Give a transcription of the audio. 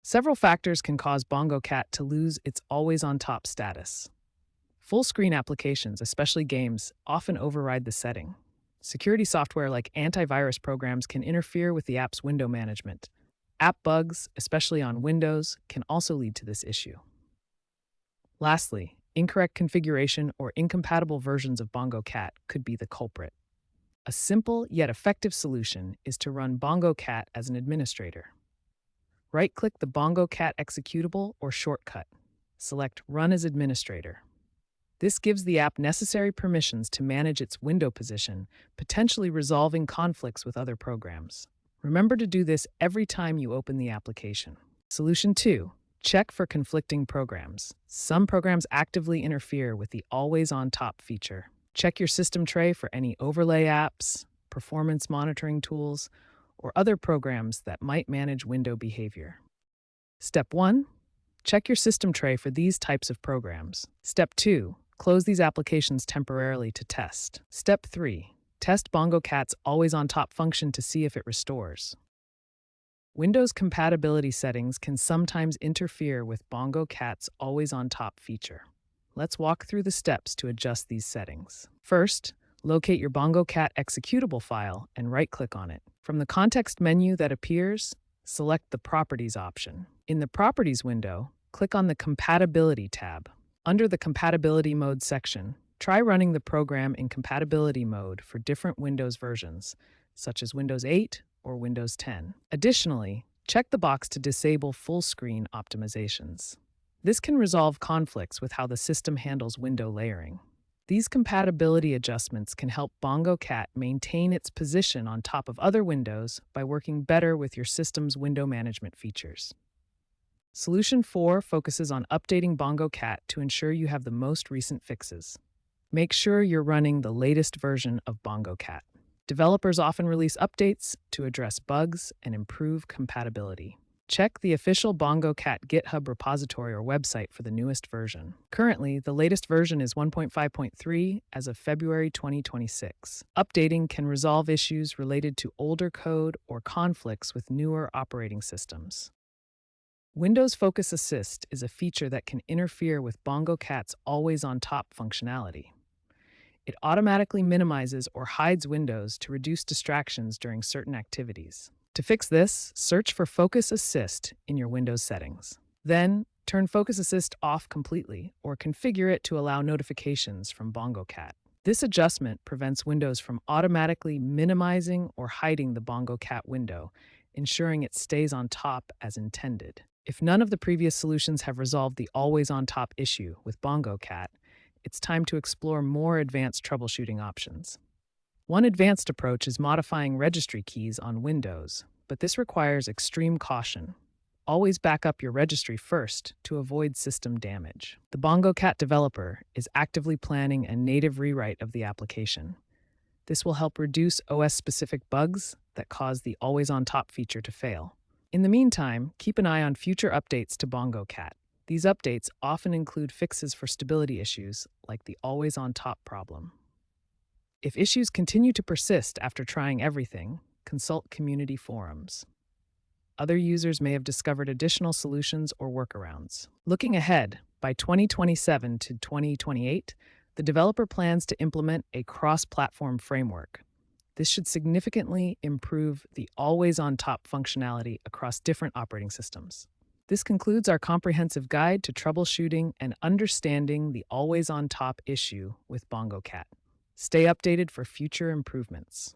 Several factors can cause Bongo Cat to lose its always on top status. Full screen applications, especially games, often override the setting. Security software like antivirus programs can interfere with the app's window management. App bugs, especially on Windows, can also lead to this issue. Lastly, incorrect configuration or incompatible versions of Bongo Cat could be the culprit. A simple yet effective solution is to run Bongo Cat as an administrator. Right-click the Bongo Cat executable or shortcut. Select Run as Administrator. This gives the app necessary permissions to manage its window position, potentially resolving conflicts with other programs. Remember to do this every time you open the application. Solution 2. Check for conflicting programs. Some programs actively interfere with the Always on Top feature. Check your system tray for any overlay apps, performance monitoring tools, or other programs that might manage window behavior. Step 1. Check your system tray for these types of programs. Step 2. Close these applications temporarily to test. Step 3. Test Bongo Cat's Always on Top function to see if it restores. Windows compatibility settings can sometimes interfere with Bongo Cat's Always on Top feature. Let's walk through the steps to adjust these settings. First, locate your Bongo Cat executable file and right-click on it. From the context menu that appears, select the Properties option. In the Properties window, click on the Compatibility tab. Under the Compatibility Mode section, try running the program in compatibility mode for different Windows versions, such as Windows 8 or Windows 10. Additionally, check the box to disable full screen optimizations. This can resolve conflicts with how the system handles window layering. These compatibility adjustments can help Bongo Cat maintain its position on top of other windows by working better with your system's window management features. Solution 4 focuses on updating Bongo Cat to ensure you have the most recent fixes. Make sure you're running the latest version of Bongo Cat. Developers often release updates to address bugs and improve compatibility. Check the official Bongo Cat GitHub repository or website for the newest version. Currently, the latest version is 1.5.3 as of February 2026. Updating can resolve issues related to older code or conflicts with newer operating systems. Windows Focus Assist is a feature that can interfere with Bongo Cat's always-on-top functionality. It automatically minimizes or hides windows to reduce distractions during certain activities. To fix this, search for Focus Assist in your Windows settings. Then, turn Focus Assist off completely or configure it to allow notifications from Bongo Cat. This adjustment prevents Windows from automatically minimizing or hiding the Bongo Cat window, ensuring it stays on top as intended. If none of the previous solutions have resolved the always-on-top issue with Bongo Cat, it's time to explore more advanced troubleshooting options. One advanced approach is modifying registry keys on Windows, but this requires extreme caution. Always back up your registry first to avoid system damage. The Bongo Cat developer is actively planning a native rewrite of the application. This will help reduce OS-specific bugs that cause the always-on-top feature to fail. In the meantime, keep an eye on future updates to Bongo Cat. These updates often include fixes for stability issues like the always-on-top problem. If issues continue to persist after trying everything, consult community forums. Other users may have discovered additional solutions or workarounds. Looking ahead, by 2027 to 2028, the developer plans to implement a cross-platform framework. This should significantly improve the always-on-top functionality across different operating systems. This concludes our comprehensive guide to troubleshooting and understanding the always-on-top issue with Bongo Cat. Stay updated for future improvements.